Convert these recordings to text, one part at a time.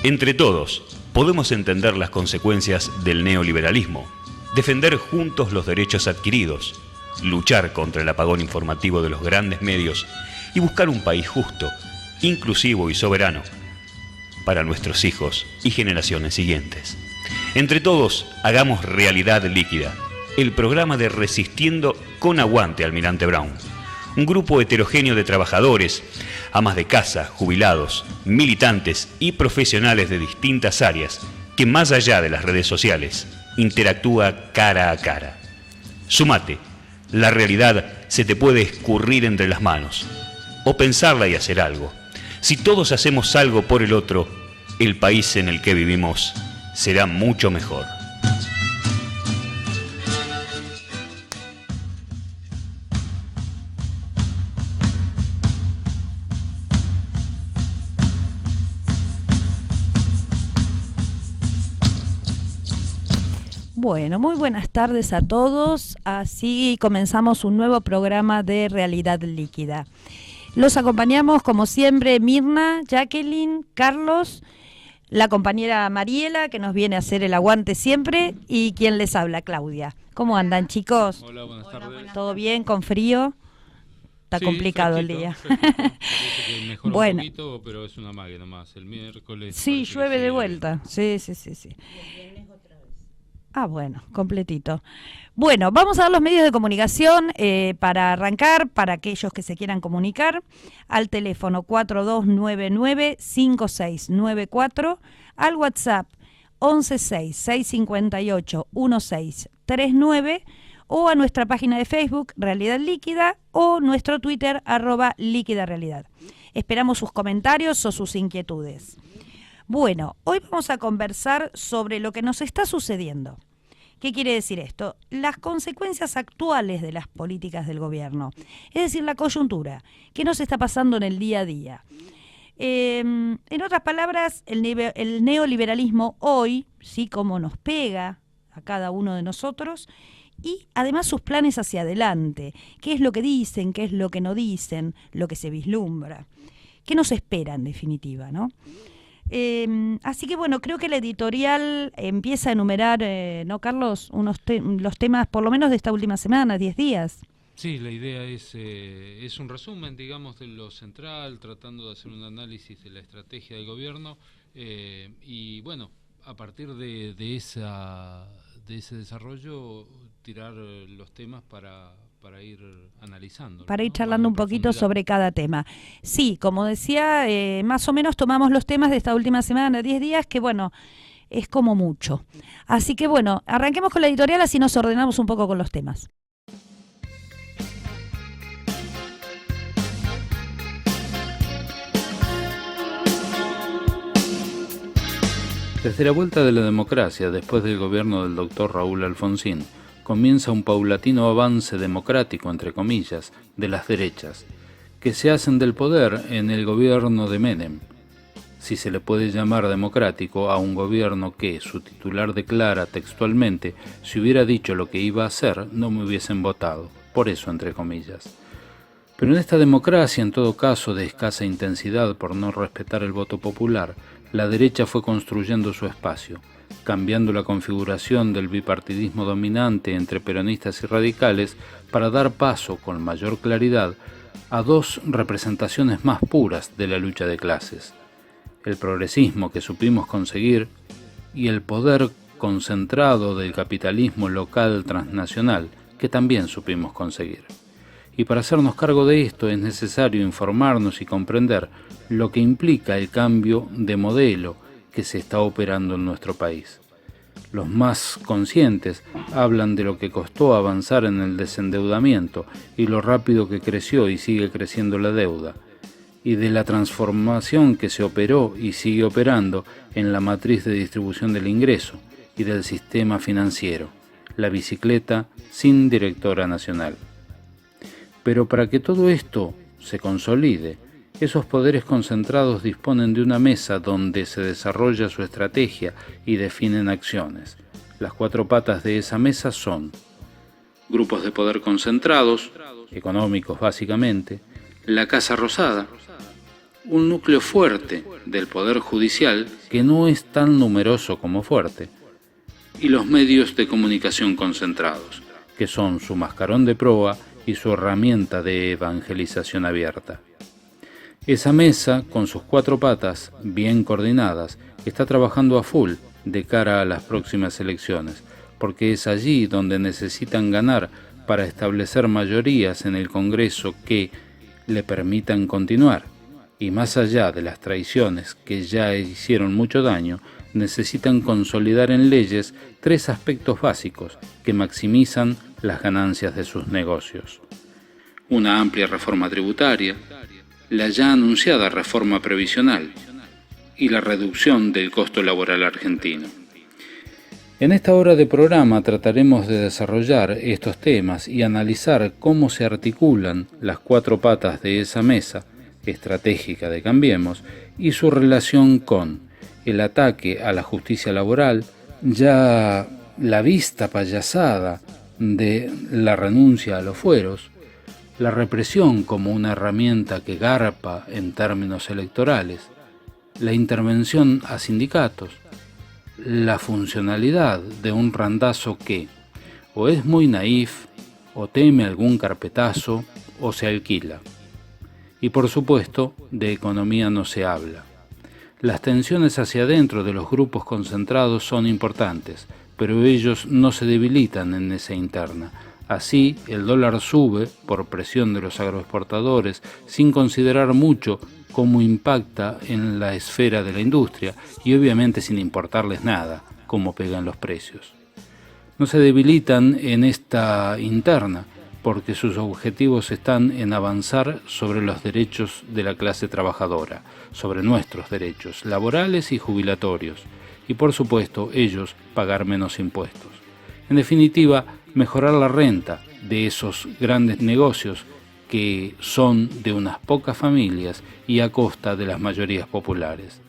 Entre todos, podemos entender las consecuencias del neoliberalismo, defender juntos los derechos adquiridos, luchar contra el apagón informativo de los grandes medios y buscar un país justo, inclusivo y soberano para nuestros hijos y generaciones siguientes. Entre todos, hagamos realidad líquida el programa de Resistiendo con Aguante, Almirante Brown. Un grupo heterogéneo de trabajadores, amas de casa, jubilados, militantes y profesionales de distintas áreas que, más allá de las redes sociales, interactúa cara a cara. Sumate, la realidad se te puede escurrir entre las manos, o pensarla y hacer algo. Si todos hacemos algo por el otro, el país en el que vivimos será mucho mejor. Bueno, muy buenas tardes a todos. Así comenzamos un nuevo programa de Realidad Líquida. Los acompañamos, como siempre, Mirna, Jacqueline, Carlos, la compañera Mariela, que nos viene a hacer el aguante siempre, y quien les habla, Claudia. ¿Cómo andan, chicos? Hola, buenas tardes. ¿Todo bien? ¿Con frío? Está complicado el día. Parece que mejoró bueno. Un poquito, pero es una magia nomás. El miércoles... Sí, llueve de vuelta. Bien. Sí. Ah, bueno, completito. Bueno, vamos a dar los medios de comunicación para arrancar, para aquellos que se quieran comunicar, al teléfono 4299-5694, al WhatsApp 116-658-1639, o a nuestra página de Facebook, Realidad Líquida, o nuestro Twitter, @LíquidaRealidad. Esperamos sus comentarios o sus inquietudes. Bueno, hoy vamos a conversar sobre lo que nos está sucediendo. ¿Qué quiere decir esto? Las consecuencias actuales de las políticas del gobierno, es decir, la coyuntura, ¿qué nos está pasando en el día a día? En otras palabras, el neoliberalismo hoy, sí, cómo nos pega a cada uno de nosotros, y además sus planes hacia adelante, qué es lo que dicen, qué es lo que no dicen, lo que se vislumbra, qué nos espera en definitiva, ¿no? Así que bueno, creo que la editorial empieza a enumerar, ¿no, Carlos? Los temas, por lo menos de esta última semana, 10 días. Sí, la idea es un resumen, digamos, de lo central, tratando de hacer un análisis de la estrategia del gobierno y bueno, a partir de ese desarrollo, tirar los temas para ir analizando. Para ir ¿no? charlando un poquito sobre cada tema. Sí, como decía, más o menos tomamos los temas de esta última semana, 10 días, que bueno, es como mucho. Así que bueno, arranquemos con la editorial, así nos ordenamos un poco con los temas. Desde la vuelta de la democracia, después del gobierno del doctor Raúl Alfonsín, comienza un paulatino avance democrático, entre comillas, de las derechas, que se hacen del poder en el gobierno de Menem. Si se le puede llamar democrático a un gobierno que, su titular declara textualmente, si hubiera dicho lo que iba a hacer, no me hubiesen votado, por eso entre comillas. Pero en esta democracia, en todo caso de escasa intensidad por no respetar el voto popular, la derecha fue construyendo su espacio, cambiando la configuración del bipartidismo dominante entre peronistas y radicales para dar paso con mayor claridad a dos representaciones más puras de la lucha de clases: el progresismo que supimos conseguir y el poder concentrado del capitalismo local transnacional que también supimos conseguir. Y para hacernos cargo de esto es necesario informarnos y comprender lo que implica el cambio de modelo que se está operando en nuestro país. Los más conscientes hablan de lo que costó avanzar en el desendeudamiento y lo rápido que creció y sigue creciendo la deuda, y de la transformación que se operó y sigue operando en la matriz de distribución del ingreso y del sistema financiero, la bicicleta sin directora nacional. Pero para que todo esto se consolide, esos poderes concentrados disponen de una mesa donde se desarrolla su estrategia y definen acciones. Las cuatro patas de esa mesa son grupos de poder concentrados, económicos básicamente, la Casa Rosada, un núcleo fuerte del Poder Judicial que no es tan numeroso como fuerte, y los medios de comunicación concentrados, que son su mascarón de proa y su herramienta de evangelización abierta. Esa mesa, con sus 4 patas bien coordinadas, está trabajando a full de cara a las próximas elecciones, porque es allí donde necesitan ganar para establecer mayorías en el Congreso que le permitan continuar. Y más allá de las traiciones que ya hicieron mucho daño, necesitan consolidar en leyes 3 aspectos básicos que maximizan las ganancias de sus negocios. Una amplia reforma tributaria, la ya anunciada reforma previsional y la reducción del costo laboral argentino. En esta hora de programa trataremos de desarrollar estos temas y analizar cómo se articulan las 4 patas de esa mesa estratégica de Cambiemos y su relación con el ataque a la justicia laboral, ya la vista payasada de la renuncia a los fueros, la represión como una herramienta que garpa en términos electorales, la intervención a sindicatos, la funcionalidad de un randazo que o es muy naif, o teme algún carpetazo, o se alquila. Y por supuesto, de economía no se habla. Las tensiones hacia adentro de los grupos concentrados son importantes, pero ellos no se debilitan en esa interna. Así, el dólar sube por presión de los agroexportadores, sin considerar mucho cómo impacta en la esfera de la industria y obviamente sin importarles nada cómo pegan los precios. No se debilitan en esta interna, porque sus objetivos están en avanzar sobre los derechos de la clase trabajadora, sobre nuestros derechos laborales y jubilatorios, y por supuesto ellos pagar menos impuestos. En definitiva, mejorar la renta de esos grandes negocios que son de unas pocas familias y a costa de las mayorías populares.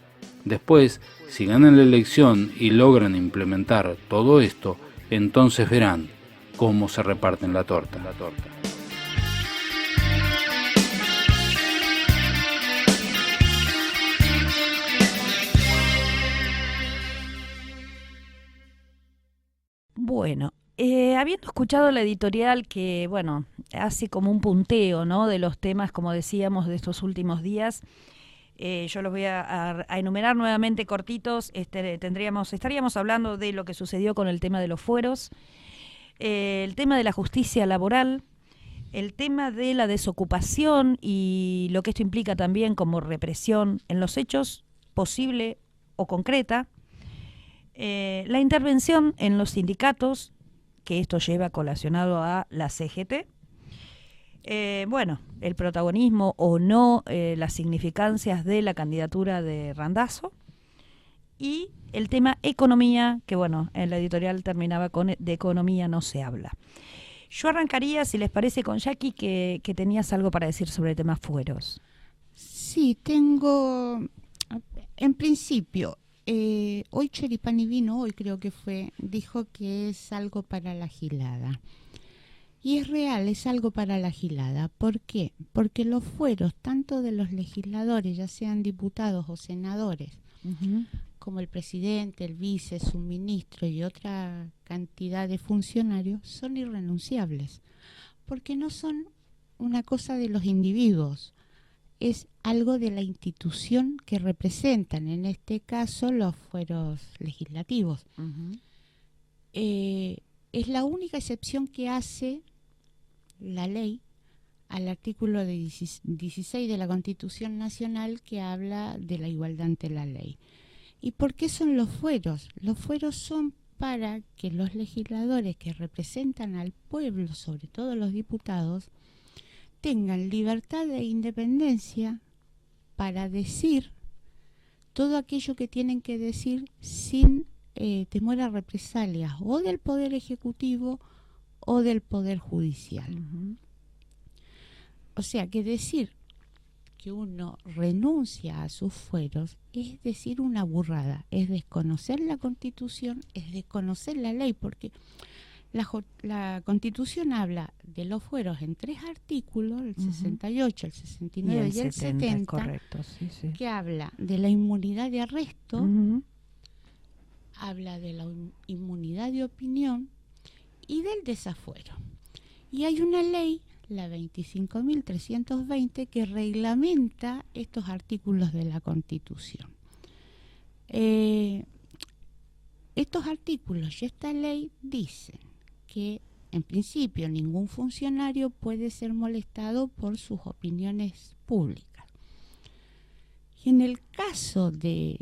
Después, si ganan la elección y logran implementar todo esto, entonces verán cómo se reparten la torta. Bueno, habiendo escuchado la editorial que, bueno, hace como un punteo, ¿no?, de los temas, como decíamos, de estos últimos días, yo los voy a enumerar nuevamente cortitos. Estaríamos hablando de lo que sucedió con el tema de los fueros, el tema de la justicia laboral, el tema de la desocupación y lo que esto implica también como represión en los hechos, posible o concreta, la intervención en los sindicatos, que esto lleva colacionado a la CGT, bueno, el protagonismo o no, las significancias de la candidatura de Randazzo, y el tema economía, que bueno, en la editorial terminaba con de economía no se habla. Yo arrancaría, si les parece, con Jackie, que tenías algo para decir sobre el tema fueros. Sí, tengo, en principio, hoy Cheripani vino, hoy creo que fue, dijo que es algo para la gilada. Y es real, es algo para la gilada. ¿Por qué? Porque los fueros, tanto de los legisladores, ya sean diputados o senadores, como el presidente, el vice, su ministro y otra cantidad de funcionarios, son irrenunciables. Porque no son una cosa de los individuos, es algo de la institución que representan, en este caso los fueros legislativos. Es la única excepción que hace la ley al artículo 16 de la Constitución Nacional, que habla de la igualdad ante la ley. ¿Y por qué son los fueros? Los fueros son para que los legisladores que representan al pueblo, sobre todo los diputados, tengan libertad e independencia para decir todo aquello que tienen que decir sin temor a represalias o del Poder Ejecutivo o del Poder Judicial. O sea, que decir que uno renuncia a sus fueros es decir una burrada, es desconocer la Constitución, es desconocer la ley, porque La Constitución habla de los fueros en 3 artículos, el 68, el 69 y el 70, correcto, sí, sí. que habla de la inmunidad de arresto, habla de la inmunidad de opinión y del desafuero. Y hay una ley, la 25.320, que reglamenta estos artículos de la Constitución. Estos artículos y esta ley dicen que, en principio, ningún funcionario puede ser molestado por sus opiniones públicas. Y en el caso de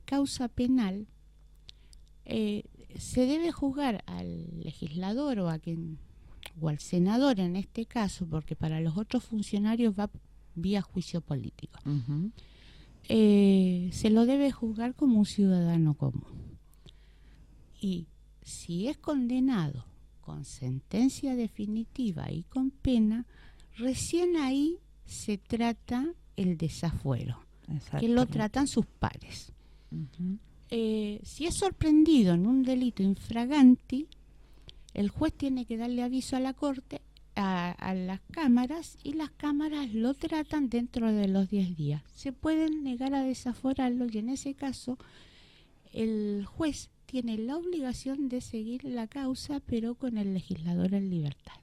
causa penal, se debe juzgar al legislador o al senador en este caso, porque para los otros funcionarios va vía juicio político. Se lo debe juzgar como un ciudadano común. Y si es condenado con sentencia definitiva y con pena, recién ahí se trata el desafuero, que lo tratan sus pares. Si es sorprendido en un delito infraganti, el juez tiene que darle aviso a la corte, a las cámaras, y las cámaras lo tratan dentro de los 10 días. Se pueden negar a desaforarlo y en ese caso el juez tiene la obligación de seguir la causa, pero con el legislador en libertad.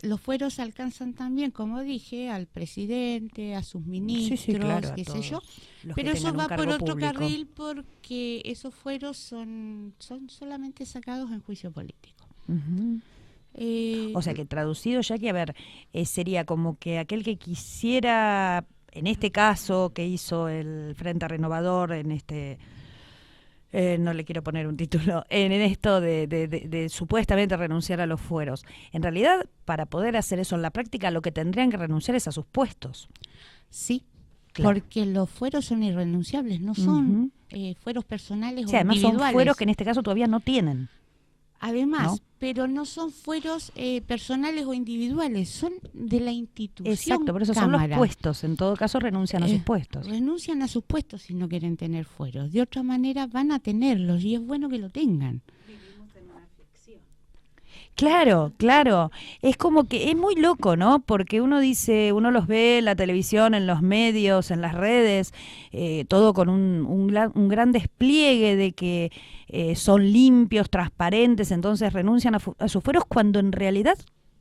Los fueros alcanzan también, como dije, al presidente, a sus ministros, claro, qué sé yo, pero eso va por otro carril porque esos fueros son solamente sacados en juicio político. O sea que traducido, ya que, a ver, sería como que aquel que quisiera, en este caso que hizo el Frente Renovador, en este... no le quiero poner un título, en esto de supuestamente renunciar a los fueros. En realidad, para poder hacer eso en la práctica, lo que tendrían que renunciar es a sus puestos. Sí, claro, porque los fueros son irrenunciables, no son fueros personales o además individuales. son fueros que en este caso todavía no tienen. Además, ¿no? Pero no son fueros personales o individuales, son de la institución. Exacto, por eso Cámara. son los puestos. En todo caso, renuncian a sus puestos. Renuncian a sus puestos si no quieren tener fueros. De otra manera van a tenerlos y es bueno que lo tengan. Claro, claro. Es como que es muy loco, ¿no? Porque uno dice, uno los ve en la televisión, en los medios, en las redes, todo con un gran despliegue de que son limpios, transparentes, entonces renuncian a sus fueros, cuando en realidad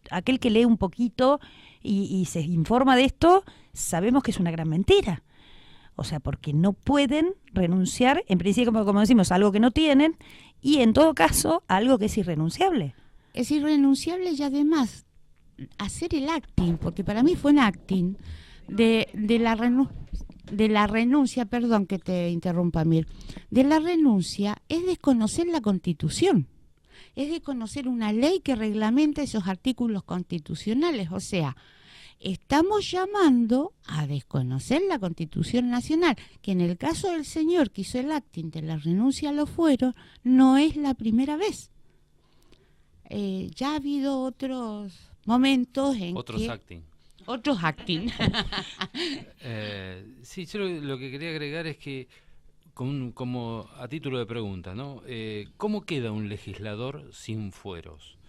aquel que lee un poquito y se informa de esto, sabemos que es una gran mentira. O sea, porque no pueden renunciar, en principio, como decimos, a algo que no tienen, y en todo caso, a algo que es irrenunciable. Es irrenunciable y además hacer el acting, porque para mí fue un acting de la renuncia, perdón que te interrumpa, Mir, de la renuncia es desconocer la Constitución, es desconocer una ley que reglamenta esos artículos constitucionales, o sea, estamos llamando a desconocer la Constitución Nacional, que en el caso del señor que hizo el acting de la renuncia a los fueros, no es la primera vez. Ya ha habido otros momentos en Otros acting. Otros acting. Sí, yo lo que quería agregar es que, como a título de pregunta, ¿no? ¿Cómo queda un legislador sin fueros?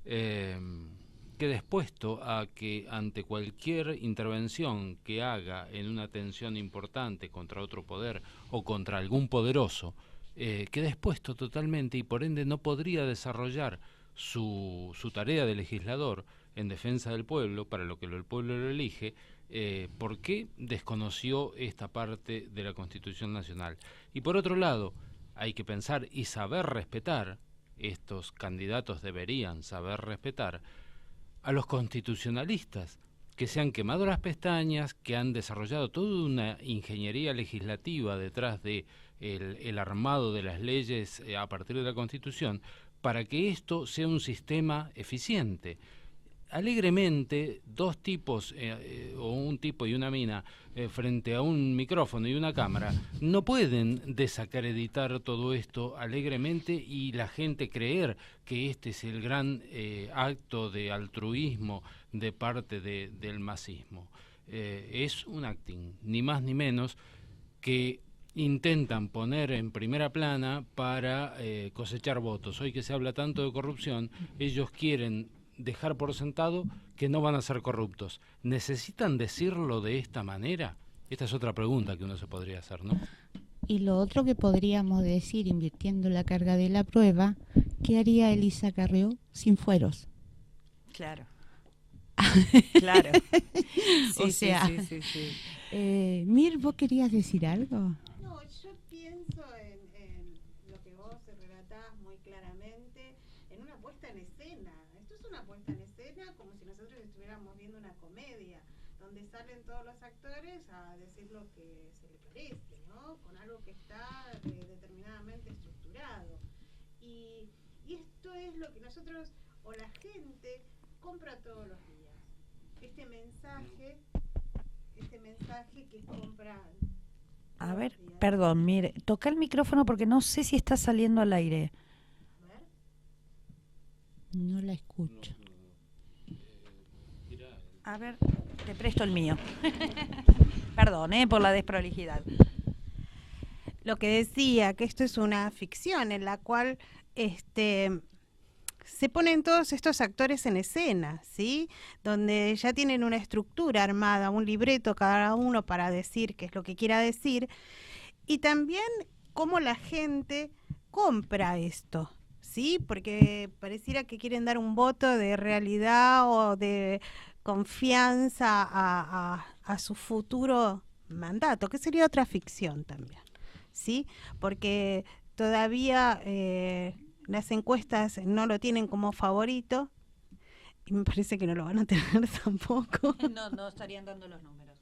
Queda expuesto a que ante cualquier intervención que haga en una tensión importante contra otro poder o contra algún poderoso, queda expuesto totalmente y por ende no podría desarrollar su tarea de legislador en defensa del pueblo, para lo que el pueblo lo elige, porque desconoció esta parte de la Constitución Nacional. Y por otro lado, hay que pensar y saber respetar, estos candidatos deberían saber respetar a los constitucionalistas, que se han quemado las pestañas, que han desarrollado toda una ingeniería legislativa detrás de el armado de las leyes a partir de la Constitución, para que esto sea un sistema eficiente. Alegremente, dos tipos, o un tipo y una mina, frente a un micrófono y una cámara, no pueden desacreditar todo esto alegremente y la gente creer que este es el gran acto de altruismo de parte del masismo. Es un acting, ni más ni menos, que intentan poner en primera plana para cosechar votos. Hoy que se habla tanto de corrupción, ellos quieren dejar por sentado que no van a ser corruptos. ¿Necesitan decirlo de esta manera? Esta es otra pregunta que uno se podría hacer, ¿no? Y lo otro que podríamos decir, invirtiendo la carga de la prueba, ¿qué haría Elisa Carrió sin fueros? Claro. Claro. Sí, O sea, sí. Mir, ¿vos querías decir algo? No, yo pienso en lo que vos relatás muy claramente, en una puesta en escena. Esto es una puesta en escena como si nosotros estuviéramos viendo una comedia, donde salen todos los actores a decir lo que se les parece, ¿no? Con algo que está determinadamente estructurado. Y esto es lo que nosotros, o la gente, compra todos los días. Este mensaje que compra. A ver, perdón, mire, toca el micrófono porque no sé si está saliendo al aire. No la escucho. A ver, te presto el mío. Perdón, por la desprolijidad. Lo que decía, que esto es una ficción en la cual se ponen todos estos actores en escena, ¿sí? Donde ya tienen una estructura armada, un libreto cada uno para decir qué es lo que quiera decir, y también cómo la gente compra esto, ¿sí? Porque pareciera que quieren dar un voto de realidad o de confianza a su futuro mandato, que sería otra ficción también, ¿sí? Porque todavía las encuestas no lo tienen como favorito y me parece que no lo van a tener tampoco. No estarían dando los números.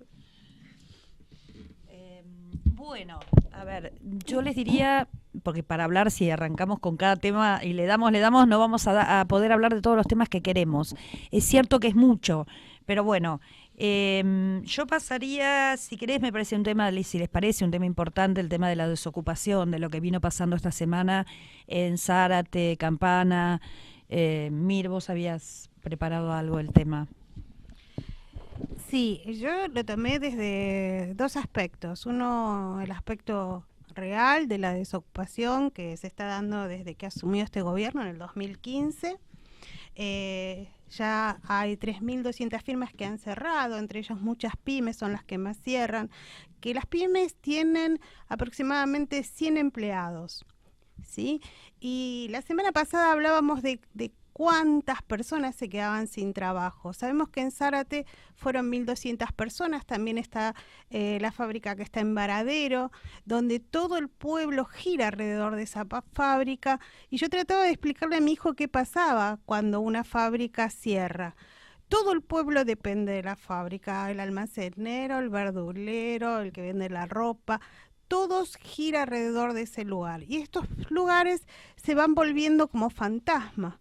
Bueno, a ver, yo les diría, porque para hablar, si arrancamos con cada tema y le damos, no vamos a poder hablar de todos los temas que queremos. Es cierto que es mucho, pero bueno, yo pasaría, si querés, me parece un tema, si les parece, un tema importante, el tema de la desocupación, de lo que vino pasando esta semana en Zárate, Campana. Mir, vos habías preparado algo del tema. Sí, yo lo tomé desde dos aspectos. Uno, el aspecto real de la desocupación que se está dando desde que asumió este gobierno en el 2015. Ya hay 3.200 firmas que han cerrado, entre ellas muchas pymes son las que más cierran, que las pymes tienen aproximadamente 100 empleados, ¿sí? Y la semana pasada hablábamos de cuántas personas se quedaban sin trabajo. Sabemos que en Zárate fueron 1.200 personas, también está la fábrica que está en Varadero, donde todo el pueblo gira alrededor de esa fábrica, y yo trataba de explicarle a mi hijo qué pasaba cuando una fábrica cierra. Todo el pueblo depende de la fábrica, el almacenero, el verdulero, el que vende la ropa, todos gira alrededor de ese lugar, y estos lugares se van volviendo como fantasmas.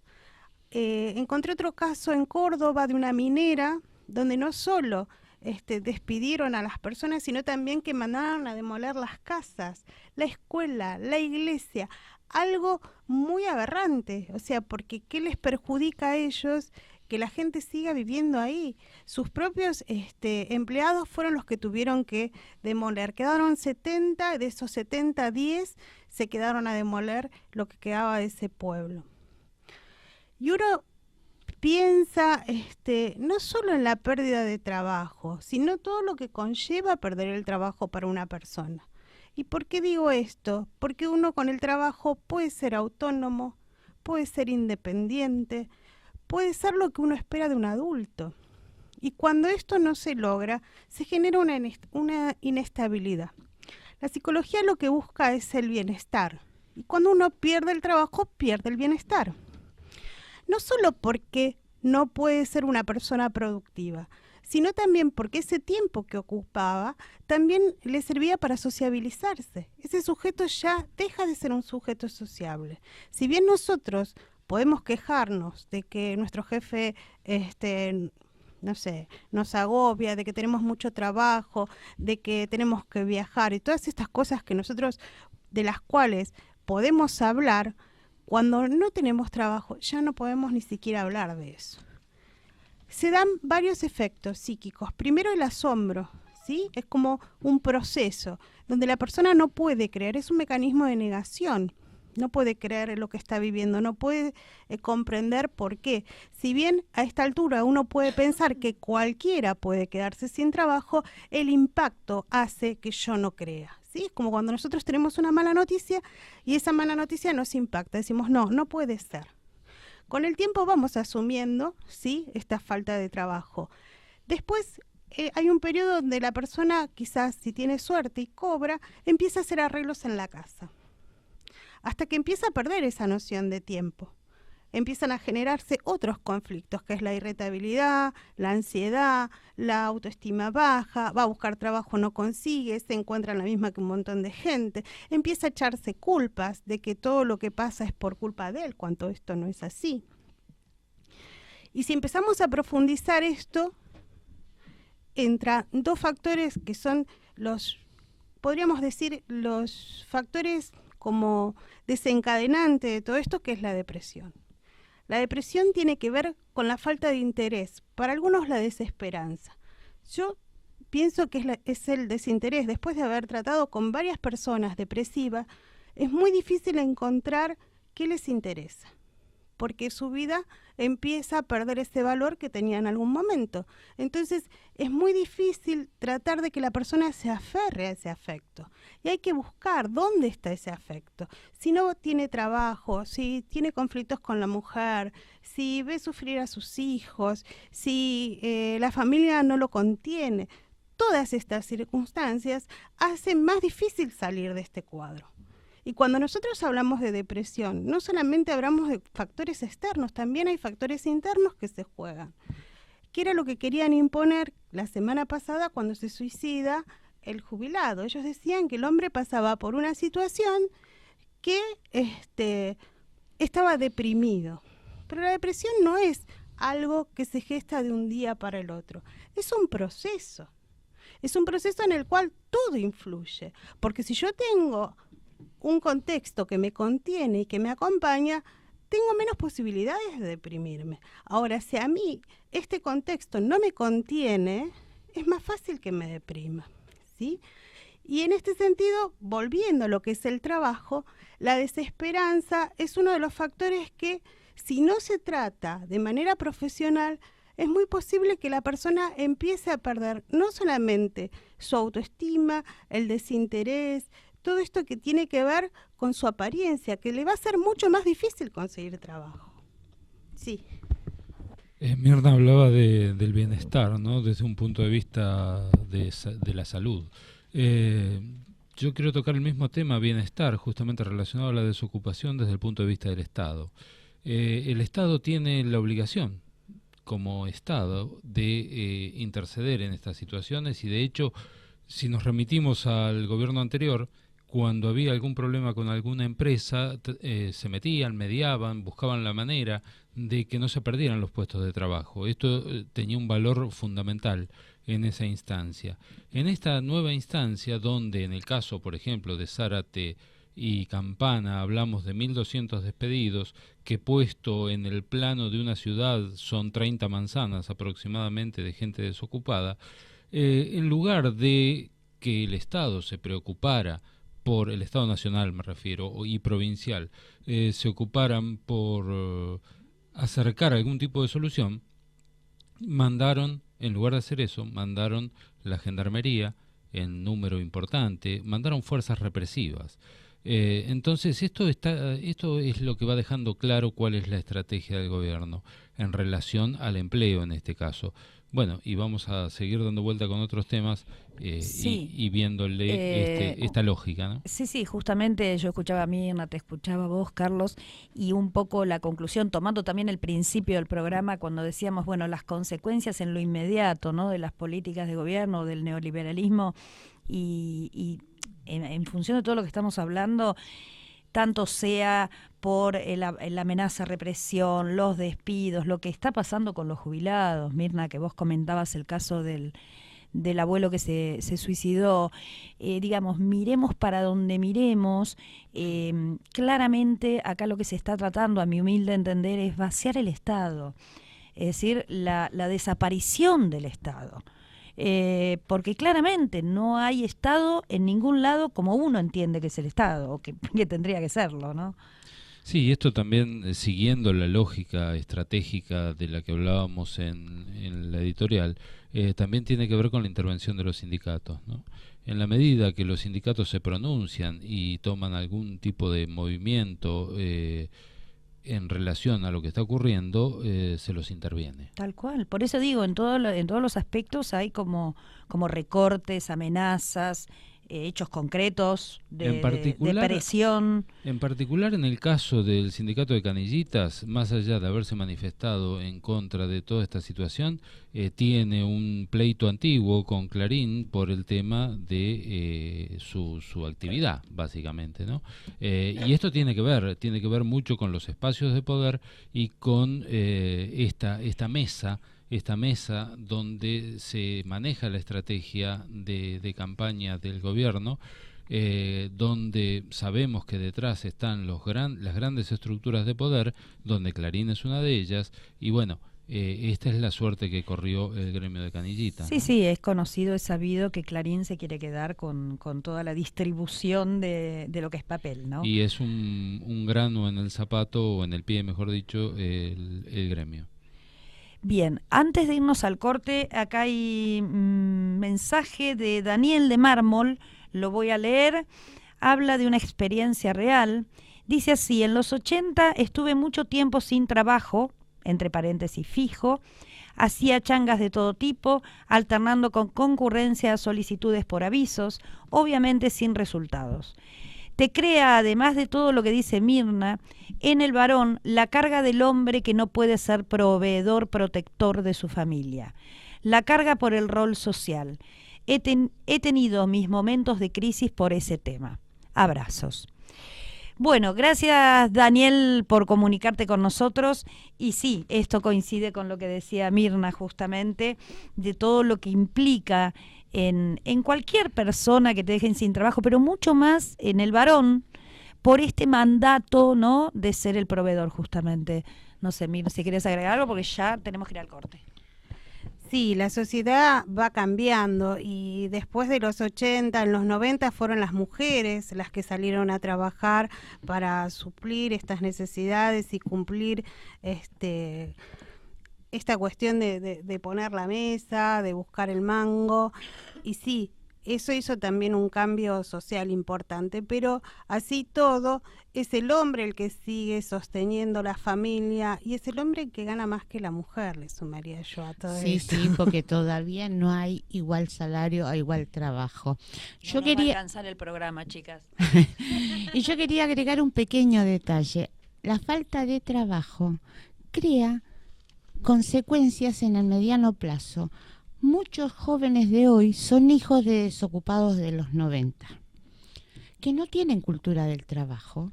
Encontré otro caso en Córdoba de una minera donde no solo despidieron a las personas, sino también que mandaron a demoler las casas, la escuela, la iglesia, algo muy aberrante. O sea, porque ¿qué les perjudica a ellos que la gente siga viviendo ahí? Sus propios empleados fueron los que tuvieron que demoler. Quedaron 70, de esos 70, 10 se quedaron a demoler lo que quedaba de ese pueblo. Y uno piensa no solo en la pérdida de trabajo, sino todo lo que conlleva perder el trabajo para una persona. ¿Y por qué digo esto? Porque uno con el trabajo puede ser autónomo, puede ser independiente, puede ser lo que uno espera de un adulto. Y cuando esto no se logra, se genera una inestabilidad. La psicología lo que busca es el bienestar. Y cuando uno pierde el trabajo, pierde el bienestar. No solo porque no puede ser una persona productiva, sino también porque ese tiempo que ocupaba también le servía para sociabilizarse. Ese sujeto ya deja de ser un sujeto sociable. Si bien nosotros podemos quejarnos de que nuestro jefe, no sé, nos agobia, de que tenemos mucho trabajo, de que tenemos que viajar y todas estas cosas que nosotros, de las cuales podemos hablar, cuando no tenemos trabajo ya no podemos ni siquiera hablar de eso. Se dan varios efectos psíquicos. Primero, el asombro, ¿sí? Es como un proceso donde la persona no puede creer, es un mecanismo de negación. No puede creer lo que está viviendo, no puede comprender por qué. Si bien a esta altura uno puede pensar que cualquiera puede quedarse sin trabajo, el impacto hace que yo no crea. ¿Sí? Es como cuando nosotros tenemos una mala noticia y esa mala noticia nos impacta. Decimos, no puede ser. Con el tiempo vamos asumiendo, ¿sí?, esta falta de trabajo. Después hay un periodo donde la persona, quizás si tiene suerte y cobra, empieza a hacer arreglos en la casa. Hasta que empieza a perder esa noción de tiempo. Empiezan a generarse otros conflictos, que es la irritabilidad, la ansiedad, la autoestima baja, va a buscar trabajo, no consigue, se encuentra en la misma que un montón de gente, empieza a echarse culpas de que todo lo que pasa es por culpa de él, cuando esto no es así. Y si empezamos a profundizar esto, entran dos factores que son podríamos decir, los factores como desencadenante de todo esto, que es la depresión. La depresión tiene que ver con la falta de interés, para algunos la desesperanza. Yo pienso que es el desinterés. Después de haber tratado con varias personas depresivas, es muy difícil encontrar qué les interesa, porque su vida empieza a perder ese valor que tenía en algún momento. Entonces es muy difícil tratar de que la persona se aferre a ese afecto. Y hay que buscar dónde está ese afecto. Si no tiene trabajo, si tiene conflictos con la mujer, si ve sufrir a sus hijos, si la familia no lo contiene, todas estas circunstancias hacen más difícil salir de este cuadro. Y cuando nosotros hablamos de depresión, no solamente hablamos de factores externos, también hay factores internos que se juegan. ¿Qué era lo que querían imponer la semana pasada cuando se suicida el jubilado? Ellos decían que el hombre pasaba por una situación que estaba deprimido. Pero la depresión no es algo que se gesta de un día para el otro. Es un proceso. Es un proceso en el cual todo influye. Porque si yo tengo un contexto que me contiene y que me acompaña, tengo menos posibilidades de deprimirme. Ahora, si a mí este contexto no me contiene, es más fácil que me deprima, ¿sí? Y en este sentido, volviendo a lo que es el trabajo, la desesperanza es uno de los factores que, si no se trata de manera profesional, es muy posible que la persona empiece a perder no solamente su autoestima, el desinterés, todo esto que tiene que ver con su apariencia, que le va a ser mucho más difícil conseguir trabajo. Sí. Mirna hablaba del bienestar, ¿no?, desde un punto de vista de la salud. Yo quiero tocar el mismo tema, bienestar, justamente relacionado a la desocupación desde el punto de vista del Estado. El Estado tiene la obligación, como Estado, de interceder en estas situaciones y, de hecho, si nos remitimos al gobierno anterior, cuando había algún problema con alguna empresa, se metían, mediaban, buscaban la manera de que no se perdieran los puestos de trabajo. Esto tenía un valor fundamental en esa instancia. En esta nueva instancia, donde en el caso, por ejemplo, de Zárate y Campana, hablamos de 1.200 despedidos, que puesto en el plano de una ciudad son 30 manzanas aproximadamente de gente desocupada, en lugar de que el Estado se preocupara por el Estado nacional, me refiero, y provincial, se ocuparan por acercar algún tipo de solución, mandaron, en lugar de hacer eso, mandaron la gendarmería en número importante, mandaron fuerzas represivas. Entonces esto es lo que va dejando claro cuál es la estrategia del gobierno en relación al empleo en este caso. Bueno, y vamos a seguir dando vuelta con otros temas sí. y viéndole esta lógica, ¿no? Sí, justamente yo escuchaba a Mirna, te escuchaba a vos, Carlos, y un poco la conclusión, tomando también el principio del programa cuando decíamos, bueno, las consecuencias en lo inmediato, ¿no?, de las políticas de gobierno, del neoliberalismo, y en función de todo lo que estamos hablando, tanto sea por la amenaza, represión, los despidos, lo que está pasando con los jubilados. Mirna, que vos comentabas el caso del abuelo que se suicidó, digamos, miremos para donde miremos, claramente acá lo que se está tratando, a mi humilde entender, es vaciar el Estado, es decir, la desaparición del Estado. porque claramente no hay Estado en ningún lado como uno entiende que es el Estado, o que tendría que serlo, ¿no? Sí, esto también siguiendo la lógica estratégica de la que hablábamos en la editorial, también tiene que ver con la intervención de los sindicatos, ¿no? En la medida que los sindicatos se pronuncian y toman algún tipo de movimiento en relación a lo que está ocurriendo, se los interviene. Tal cual, por eso digo, en todos los aspectos hay como recortes, amenazas, hechos concretos de presión. En particular en el caso del sindicato de Canillitas, más allá de haberse manifestado en contra de toda esta situación, tiene un pleito antiguo con Clarín por el tema de su actividad, básicamente, ¿no? Y esto tiene que ver mucho con los espacios de poder y con esta mesa donde se maneja la estrategia de campaña del gobierno, donde sabemos que detrás están las grandes estructuras de poder, donde Clarín es una de ellas, y bueno, esta es la suerte que corrió el gremio de Canillita. Sí, ¿no? sí, es conocido, es sabido que Clarín se quiere quedar con toda la distribución de lo que es papel, ¿no? Y es un grano en el zapato, o en el pie, mejor dicho, el gremio. Bien, antes de irnos al corte, acá hay mensaje de Daniel de Mármol, lo voy a leer, habla de una experiencia real, dice así: en los 80 estuve mucho tiempo sin trabajo, entre paréntesis fijo, hacía changas de todo tipo, alternando con concurrencia a solicitudes por avisos, obviamente sin resultados. Te crea, además de todo lo que dice Mirna, en el varón la carga del hombre que no puede ser proveedor, protector de su familia. La carga por el rol social. He tenido mis momentos de crisis por ese tema. Abrazos. Bueno, gracias Daniel por comunicarte con nosotros. Y sí, esto coincide con lo que decía Mirna justamente, de todo lo que implica en cualquier persona que te dejen sin trabajo, pero mucho más en el varón, por este mandato, ¿no?, de ser el proveedor justamente. No sé, Mir, si quieres agregar algo, porque ya tenemos que ir al corte. Sí, la sociedad va cambiando y después de los 80, en los 90 fueron las mujeres las que salieron a trabajar para suplir estas necesidades y cumplir esta cuestión de poner la mesa, de buscar el mango, y sí, eso hizo también un cambio social importante, pero así todo es el hombre el que sigue sosteniendo la familia y es el hombre el que gana más que la mujer, le sumaría yo a todo esto. Sí, porque todavía no hay igual salario a igual trabajo. Yo quería alcanzar el programa, chicas. Y yo quería agregar un pequeño detalle. La falta de trabajo crea consecuencias en el mediano plazo. Muchos jóvenes de hoy son hijos de desocupados de los 90, que no tienen cultura del trabajo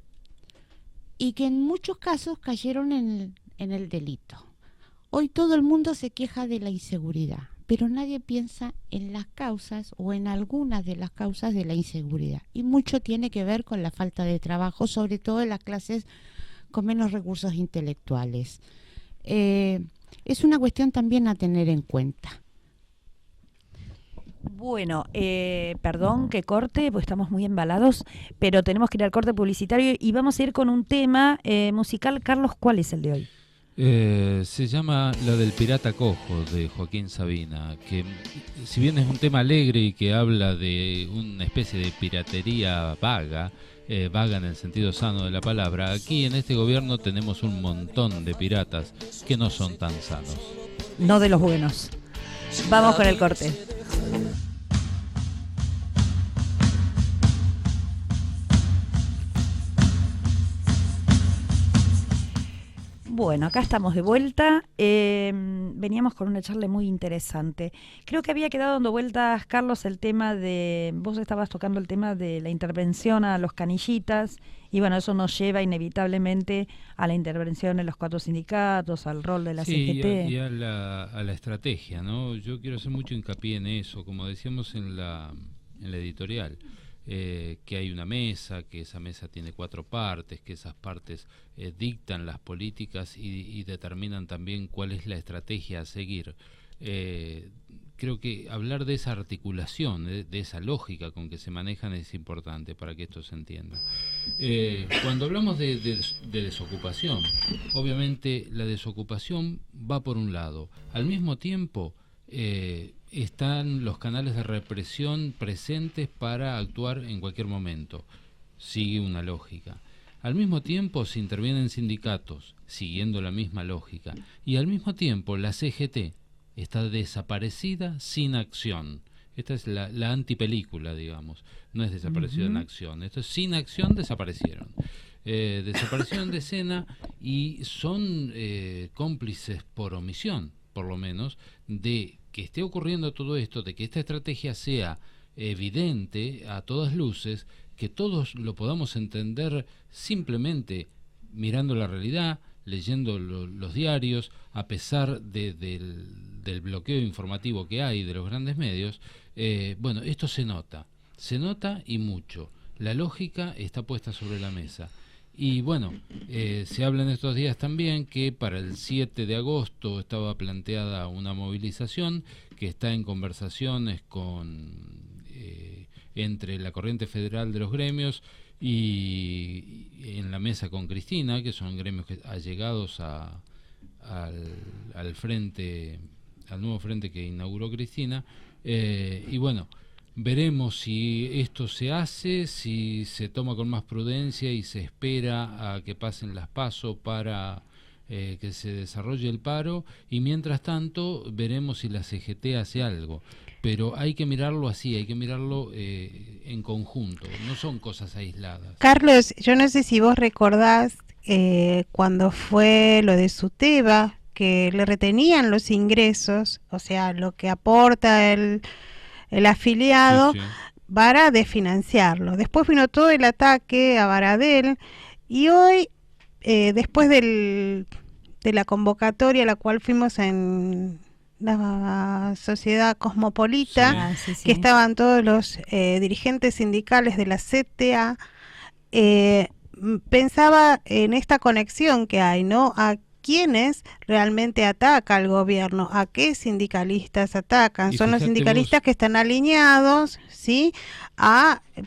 y que en muchos casos cayeron en el delito. Hoy todo el mundo se queja de la inseguridad, pero nadie piensa en las causas o en algunas de las causas de la inseguridad. Y mucho tiene que ver con la falta de trabajo, sobre todo en las clases con menos recursos intelectuales. Es una cuestión también a tener en cuenta. Bueno, perdón que corte, pues estamos muy embalados, pero tenemos que ir al corte publicitario y vamos a ir con un tema musical. Carlos, ¿cuál es el de hoy? Se llama La del Pirata Cojo, de Joaquín Sabina, que si bien es un tema alegre y que habla de una especie de piratería vaga, vaga en el sentido sano de la palabra, aquí en este gobierno tenemos un montón de piratas que no son tan sanos. No de los buenos. Vamos con el corte. Bueno, acá estamos de vuelta. Veníamos con una charla muy interesante. Creo que había quedado dando vueltas, Carlos, el tema de... Vos estabas tocando el tema de la intervención a los canillitas, y bueno, eso nos lleva inevitablemente a la intervención en los 4 sindicatos, al rol de la CGT. Y a la estrategia, ¿no? Yo quiero hacer mucho hincapié en eso, como decíamos en la editorial. Que hay una mesa, que esa mesa tiene 4 partes, que esas partes dictan las políticas y determinan también cuál es la estrategia a seguir. creo que hablar de esa articulación, de esa lógica con que se manejan es importante para que esto se entienda. Cuando hablamos de desocupación, obviamente la desocupación va por un lado. Al mismo tiempo están los canales de represión presentes para actuar en cualquier momento. Sigue una lógica. Al mismo tiempo se intervienen sindicatos, siguiendo la misma lógica. Y al mismo tiempo la CGT está desaparecida sin acción. Esta es la antipelícula, digamos. No es desaparecida en acción. Esto es sin acción, desaparecieron. Desaparecieron de escena y son cómplices por omisión, por lo menos, de que esté ocurriendo todo esto, de que esta estrategia sea evidente a todas luces, que todos lo podamos entender simplemente mirando la realidad, leyendo los diarios, a pesar del bloqueo informativo que hay de los grandes medios. Bueno, esto se nota y mucho. La lógica está puesta sobre la mesa. Y bueno, se habla en estos días también que para el 7 de agosto estaba planteada una movilización que está en conversaciones entre la Corriente Federal de los Gremios y en la mesa con Cristina, que son gremios allegados al frente, al nuevo frente que inauguró Cristina. Y bueno, veremos si esto se hace, si se toma con más prudencia y se espera a que pasen las PASO para que se desarrolle el paro, y mientras tanto veremos si la CGT hace algo. Pero hay que mirarlo así, hay que mirarlo en conjunto, no son cosas aisladas. Carlos, yo no sé si vos recordás cuando fue lo de Suteba, que le retenían los ingresos, o sea, lo que aporta el afiliado, Sí. para desfinanciarlo. Después vino todo el ataque a Baradel, y hoy, después de la convocatoria a la cual fuimos en la Sociedad Cosmopolita, Sí. que estaban todos los dirigentes sindicales de la CTA, pensaba en esta conexión que hay, ¿no? A quiénes realmente ataca al gobierno, a qué sindicalistas atacan. Y Son los fíjate sindicalistas vos, que están alineados, ¿sí?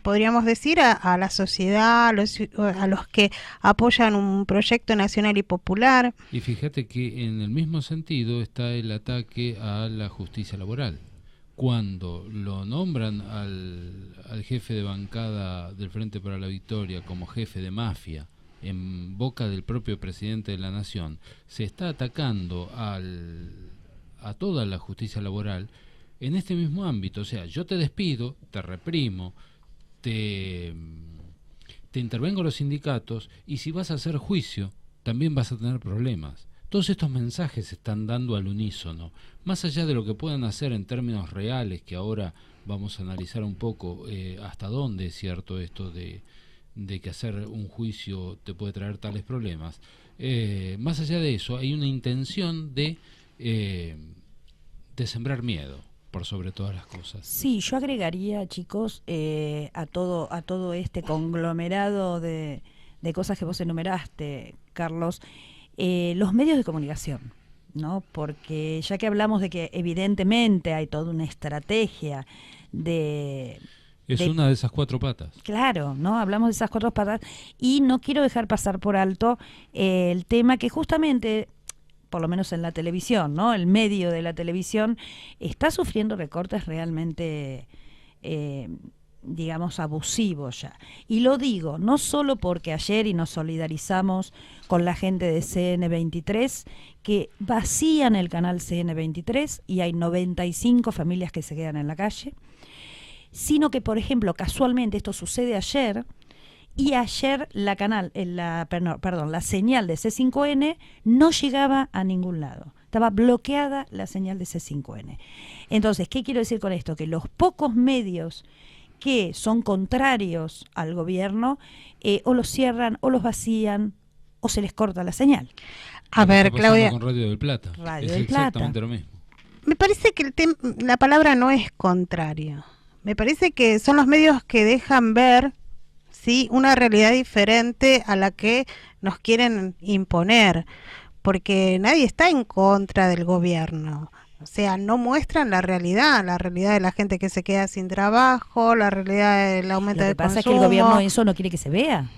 Podríamos decir, a la sociedad, a los que apoyan un proyecto nacional y popular. y fíjate que en el mismo sentido está el ataque a la justicia laboral. Cuando lo nombran al jefe de bancada del Frente para la Victoria como jefe de mafia, en boca del propio presidente de la Nación, se está atacando a toda la justicia laboral en este mismo ámbito. O sea, yo te despido, te reprimo, te intervengo los sindicatos, y si vas a hacer juicio, también vas a tener problemas. Todos estos mensajes se están dando al unísono, más allá de lo que puedan hacer en términos reales, que ahora vamos a analizar un poco hasta dónde es cierto esto de que hacer un juicio te puede traer tales problemas. Más allá de eso, hay una intención de sembrar miedo por sobre todas las cosas. Sí, yo agregaría, chicos, a todo este conglomerado de cosas que vos enumeraste, Carlos, los medios de comunicación, ¿no? Porque ya que hablamos de que evidentemente hay toda una estrategia Es una de esas cuatro patas. Claro, ¿no? Hablamos de esas cuatro patas, y no quiero dejar pasar por alto el tema que justamente, por lo menos en la televisión, ¿no? El medio de la televisión está sufriendo recortes realmente, digamos, abusivos ya. Y lo digo no solo porque ayer y nos solidarizamos con la gente de CN23, que vacían el canal CN23 y hay 95 familias que se quedan en la calle, sino que, por ejemplo, casualmente esto sucede ayer, y ayer la señal de C5N no llegaba a ningún lado. Estaba bloqueada la señal de C5N. Entonces, ¿qué quiero decir con esto? Que los pocos medios que son contrarios al gobierno, o los cierran, o los vacían, o se les corta la señal. A Lo que ver, está pasando Claudia, con Radio del Plata. Radio es del Plata. exactamente lo mismo. me parece que la palabra no es contrario. Me parece que son los medios que dejan ver, ¿sí?, una realidad diferente a la que nos quieren imponer, porque nadie está en contra del gobierno. O sea, no muestran la realidad de la gente que se queda sin trabajo, la realidad del aumento Lo que del pasa consumo. es que el gobierno eso no quiere que se vea,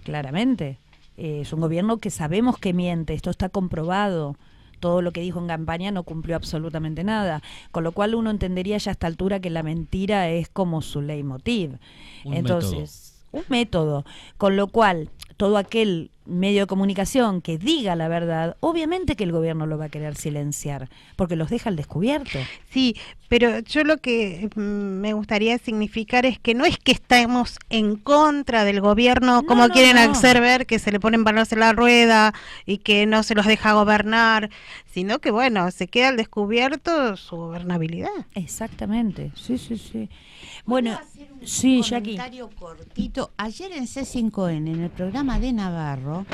claramente. Es un gobierno que sabemos que miente, esto está comprobado. Todo lo que dijo en campaña no cumplió absolutamente nada, con lo cual uno entendería ya a esta altura que la mentira es como su leitmotiv. Entonces, un método, con lo cual todo aquel medio de comunicación que diga la verdad, obviamente que el gobierno lo va a querer silenciar, porque los deja al descubierto. Sí, pero yo lo que me gustaría significar es que no es que estemos en contra del gobierno, como quieren hacer ver, que se le ponen palos en la rueda y que no se los deja gobernar, sino que, bueno, se queda al descubierto su gobernabilidad. Exactamente, sí. Bueno, sí, un Jackie. comentario cortito. Ayer en C5N, en el programa de Navarro,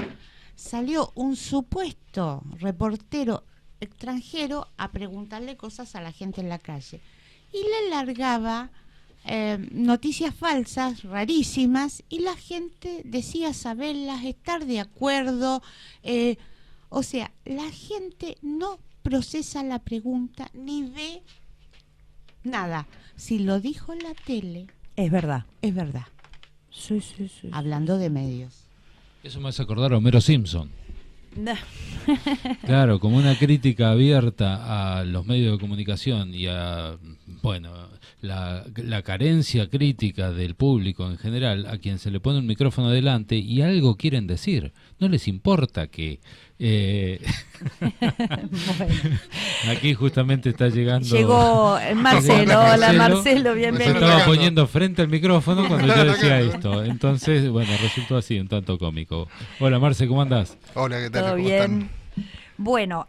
salió un supuesto reportero extranjero a preguntarle cosas a la gente en la calle. Y le largaba noticias falsas, rarísimas, y la gente decía saberlas, estar de acuerdo. O sea, la gente no procesa la pregunta ni ve nada. Si lo dijo en la tele, Es verdad. es verdad. Sí. Hablando de medios. Eso me hace acordar a Homero Simpson. Claro, como una crítica abierta a los medios de comunicación y a, bueno, la carencia crítica del público en general, a quien se le pone un micrófono delante y algo quieren decir. No les importa que... Bueno. Aquí justamente está llegando... Llegó Marcelo. Hola Marcelo, bienvenido. Se estaba poniendo frente al micrófono cuando yo decía esto. Entonces, bueno, resultó así, un tanto cómico. Hola Marce, ¿cómo andás? Hola, ¿qué tal? ¿Todo ¿Cómo bien? están? Bueno,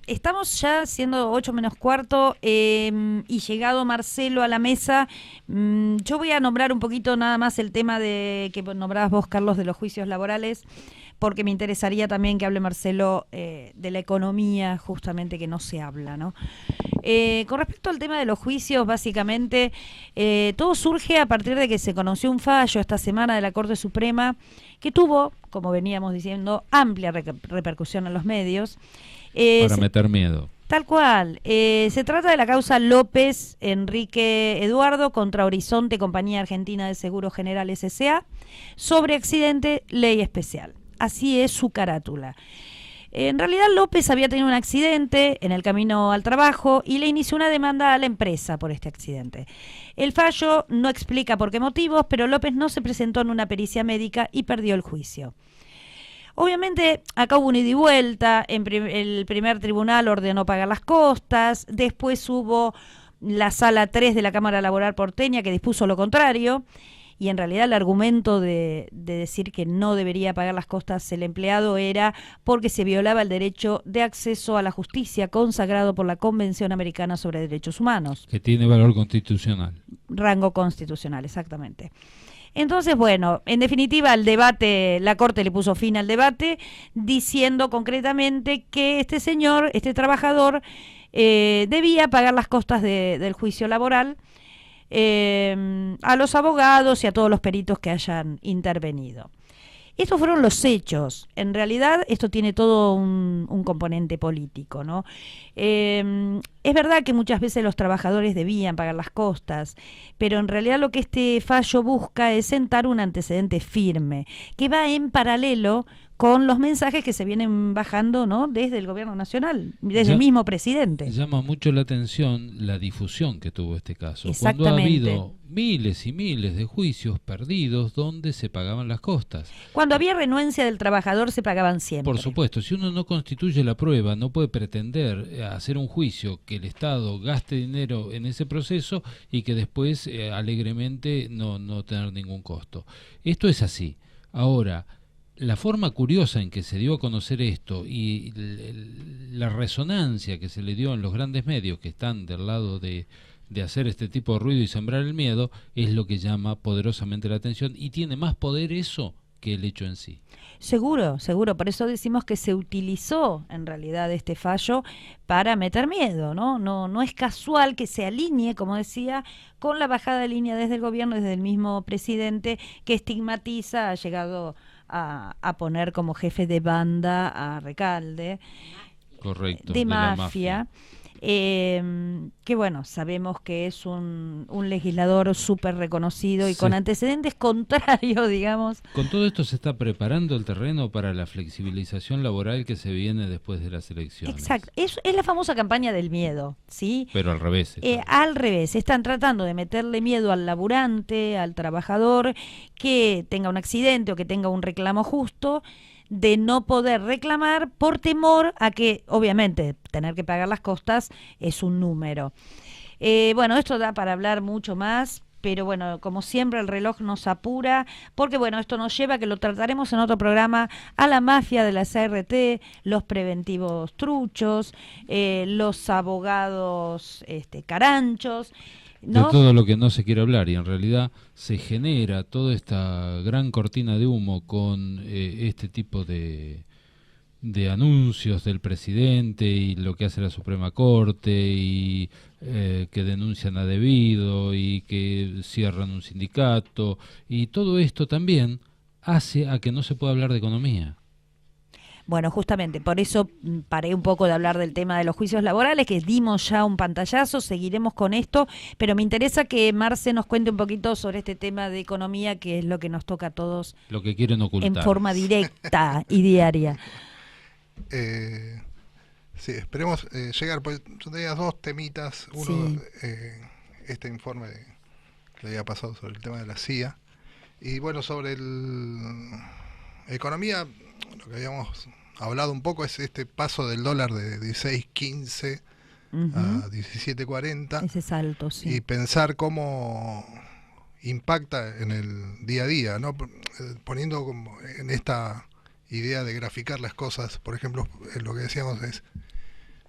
estamos ya siendo 8 menos cuarto y llegado Marcelo a la mesa. Yo voy a nombrar un poquito nada más el tema de que nombrabas vos, Carlos, de los juicios laborales, porque me interesaría también que hable Marcelo de la economía, justamente, que no se habla, ¿no? Con respecto al tema de los juicios, básicamente, todo surge a partir de que se conoció un fallo esta semana de la Corte Suprema que tuvo, como veníamos diciendo, amplia repercusión en los medios. Para meter miedo. Tal cual. Se trata de la causa López Enrique Eduardo contra Horizonte, Compañía Argentina de Seguros General S.A., sobre accidente, ley especial. Así es su carátula. En realidad López había tenido un accidente en el camino al trabajo y le inició una demanda a la empresa por este accidente. El fallo no explica por qué motivos, pero López no se presentó en una pericia médica y perdió el juicio. Obviamente acá hubo un ida y vuelta, el primer tribunal ordenó pagar las costas, después hubo la sala 3 de la Cámara Laboral porteña que dispuso lo contrario, y en realidad el argumento de decir que no debería pagar las costas el empleado era porque se violaba el derecho de acceso a la justicia consagrado por la Convención Americana sobre Derechos Humanos. Que tiene valor constitucional. Rango constitucional, exactamente. Entonces, bueno, en definitiva el debate, la Corte le puso fin al debate diciendo concretamente que este señor, este trabajador, debía pagar las costas del juicio laboral a los abogados y a todos los peritos que hayan intervenido. Estos fueron los hechos. En realidad esto tiene todo un componente político, ¿no? Es verdad que muchas veces los trabajadores debían pagar las costas, pero en realidad lo que este fallo busca es sentar un antecedente firme, que va en paralelo con los mensajes que se vienen bajando, ¿no?, desde el gobierno nacional, desde el mismo presidente. Llama mucho la atención la difusión que tuvo este caso. Exactamente. Cuando ha habido miles y miles de juicios perdidos donde se pagaban las costas. Cuando había renuencia del trabajador se pagaban siempre. Por supuesto, si uno no constituye la prueba, no puede pretender hacer un juicio que el Estado gaste dinero en ese proceso y que después alegremente no tener ningún costo. Esto es así. Ahora, la forma curiosa en que se dio a conocer esto y la resonancia que se le dio en los grandes medios que están del lado de hacer este tipo de ruido y sembrar el miedo es lo que llama poderosamente la atención, y tiene más poder eso que el hecho en sí. Seguro, por eso decimos que se utilizó en realidad este fallo para meter miedo, ¿no? No es casual que se alinee, como decía, con la bajada de línea desde el gobierno, desde el mismo presidente que estigmatiza, ha llegado a poner como jefe de banda a Recalde. Correcto, de mafia. que bueno, sabemos que es un legislador súper reconocido y Sí. con antecedentes contrarios, digamos. Con todo esto se está preparando el terreno para la flexibilización laboral que se viene después de las elecciones. Exacto, es la famosa campaña del miedo, ¿sí? Pero al revés. Al revés, están tratando de meterle miedo al laburante, al trabajador, que tenga un accidente o que tenga un reclamo justo, de no poder reclamar por temor a que, obviamente, tener que pagar las costas es un número. Bueno, esto da para hablar mucho más, pero bueno, como siempre el reloj nos apura, porque bueno, esto nos lleva, que lo trataremos en otro programa, a la mafia de la CRT, los preventivos truchos, los abogados caranchos, ¿no? De todo lo que no se quiere hablar, y en realidad se genera toda esta gran cortina de humo con este tipo de anuncios del presidente y lo que hace la Suprema Corte y que denuncian a debido y que cierran un sindicato, y todo esto también hace a que no se pueda hablar de economía. Bueno, justamente, por eso paré un poco de hablar del tema de los juicios laborales, que dimos ya un pantallazo, seguiremos con esto, pero me interesa que Marce nos cuente un poquito sobre este tema de economía, que es lo que nos toca a todos Lo que quieren ocultar. en forma directa y diaria. Sí, esperemos llegar, pues yo tenía dos temitas, uno, Sí. Este informe que le había pasado sobre el tema de la CIA, y bueno, sobre economía, lo que habíamos hablado un poco es este paso del dólar de 16.15 a 17.40, Ese salto, sí. y pensar cómo impacta en el día a día, ¿no? Poniendo como en esta idea de graficar las cosas, por ejemplo, lo que decíamos es,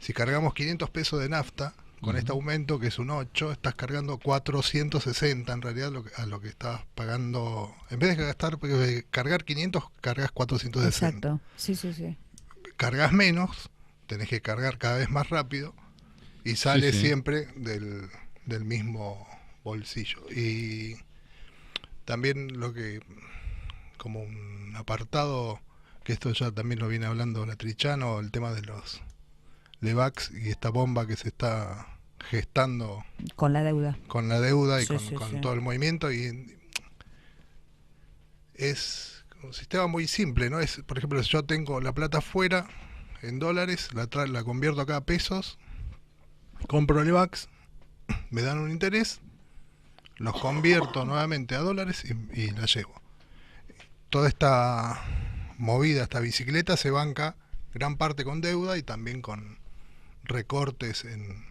si cargamos 500 pesos de nafta, con este aumento que es un 8, estás cargando 460 en realidad a lo que estás pagando. En vez de cargar 500, cargas 460. Exacto, sí, sí, sí. Cargas menos, tenés que cargar cada vez más rápido y sale Sí, sí. siempre del mismo bolsillo. Y también lo que, como un apartado, que esto ya también lo viene hablando Latrichano, el tema de los LEVAX y esta bomba que se está gestando Con la deuda. con la deuda y Sí, con, sí, con sí. todo el movimiento, y es un sistema muy simple, ¿no? Es, por ejemplo, si yo tengo la plata fuera en dólares, la convierto acá a pesos, compro LEVAX, me dan un interés, los convierto nuevamente a dólares y la llevo. Toda esta movida, esta bicicleta se banca gran parte con deuda y también con recortes en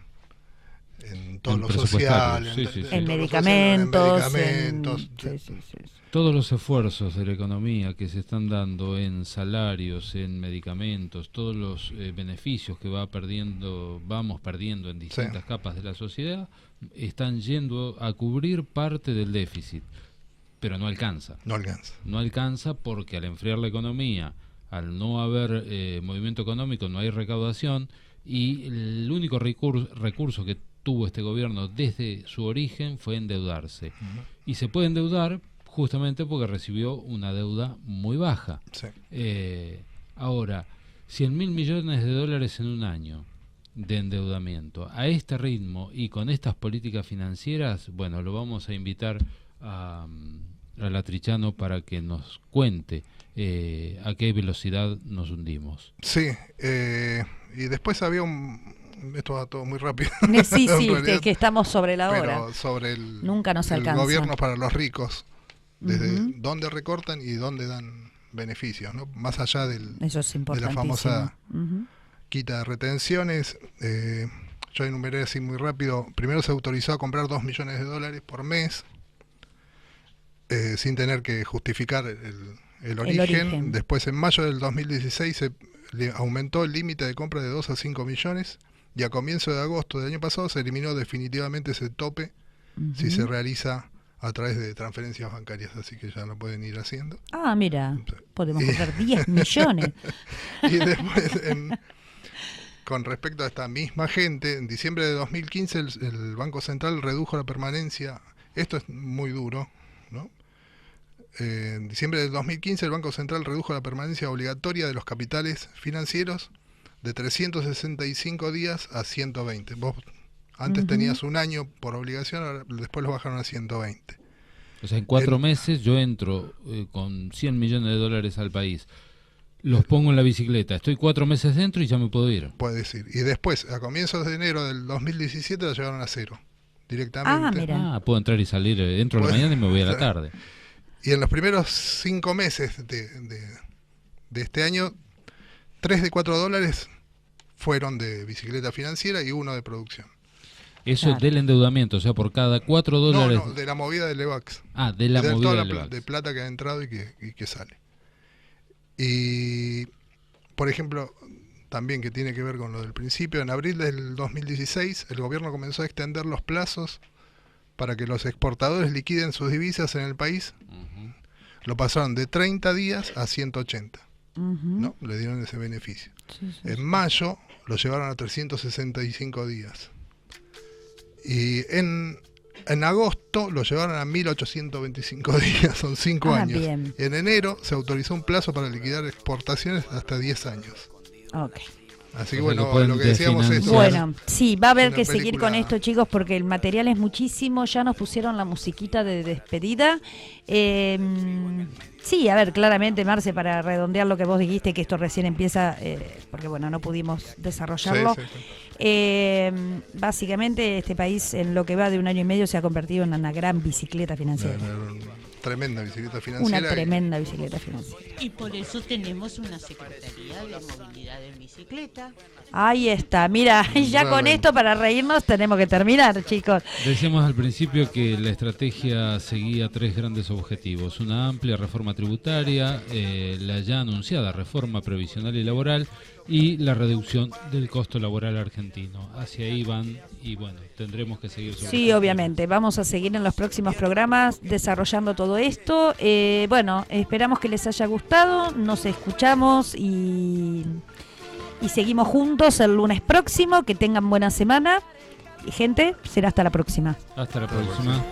todo En lo presupuestarios, social, sí, sí, sí. En todo lo social, en medicamentos. medicamentos. Sí, sí, sí. Todos los esfuerzos de la economía que se están dando en salarios, en medicamentos, todos los beneficios que vamos perdiendo en distintas capas de la sociedad, están yendo a cubrir parte del déficit, pero no alcanza. No alcanza. No alcanza porque al enfriar la economía, al no haber movimiento económico, no hay recaudación, y el único recurso que tuvo este gobierno desde su origen fue endeudarse. Y se puede endeudar justamente porque recibió una deuda muy baja. Sí. Ahora, 100.000 millones de dólares en un año de endeudamiento, a este ritmo y con estas políticas financieras, bueno, lo vamos a invitar a Latrichano para que nos cuente a qué velocidad nos hundimos. Sí, y después había esto va todo muy rápido. Sí, En sí, realidad, que estamos sobre la hora. pero sobre Nunca nos el alcanza. gobierno para los ricos, desde Ujú. dónde recortan y dónde dan beneficios, ¿no? Más allá Eso es de la importantísimo. famosa Ujú. quita de retenciones. Yo enumeré así muy rápido. Primero se autorizó a comprar 2 millones de dólares por mes, sin tener que justificar el origen. Después, en mayo del 2016, se aumentó el límite de compra de 2 a 5 millones, y a comienzo de agosto del año pasado se eliminó definitivamente ese tope si se realiza a través de transferencias bancarias, así que ya lo pueden ir haciendo. Ah, mira, podemos Y- comprar 10 millones. Y después, con respecto a esta misma gente, en diciembre de 2015 el Banco Central redujo la permanencia. Esto es muy duro, ¿no? En diciembre del 2015 el Banco Central redujo la permanencia obligatoria de los capitales financieros de 365 días a 120. Vos antes tenías un año por obligación, ahora después lo bajaron a 120. O sea, en 4 meses yo entro con $100 millones al país, los pongo en la bicicleta, estoy 4 meses dentro y ya me puedo ir. Puedes ir. Y después, a comienzos de enero del 2017, lo llevaron a 0 directamente. Mira. Puedo entrar y salir, entro a la mañana y me voy a la tarde. Y en los primeros 5 meses de este año, 3 de 4 dólares fueron de bicicleta financiera y 1 de producción. Eso es del endeudamiento, o sea, por cada 4 dólares... No, de la movida del Levax. De la movida toda del Levax. De plata que ha entrado y que sale. Y, por ejemplo, también que tiene que ver con lo del principio, en abril del 2016 el gobierno comenzó a extender los plazos para que los exportadores liquiden sus divisas en el país. Lo pasaron de 30 días a 180. ¿No? Le dieron ese beneficio. En mayo lo llevaron a 365 días. Y en agosto lo llevaron a 1825 días, son 5 años. Bien. En enero se autorizó un plazo para liquidar exportaciones hasta 10 años. Ok. Así que bueno, lo que decíamos es... Bueno, sí, va a haber una que seguir película- con esto, chicos, porque el material es muchísimo. Ya nos pusieron la musiquita de despedida. Sí, a ver, claramente, Marce, para redondear lo que vos dijiste, que esto recién empieza, porque bueno, no pudimos desarrollarlo. Sí. Básicamente, este país, en lo que va de 1 año y medio, se ha convertido en una gran bicicleta financiera. Una tremenda bicicleta financiera. Una tremenda bicicleta financiera. Y por eso tenemos una Secretaría de Movilidad en Bicicleta. Ahí está, mira, y ya con Realmente. esto para reírnos tenemos que terminar, chicos. Decíamos al principio que la estrategia seguía 3 grandes objetivos: una amplia reforma tributaria, la ya anunciada reforma previsional y laboral, y la reducción del costo laboral argentino. Hacia ahí van, y bueno, tendremos que seguir sobre Sí, este obviamente, vamos a seguir en los próximos programas desarrollando todo esto. Bueno, esperamos que les haya gustado, nos escuchamos y seguimos juntos el lunes próximo. Que tengan buena semana y, gente, será hasta la próxima. tema. Hasta la próxima.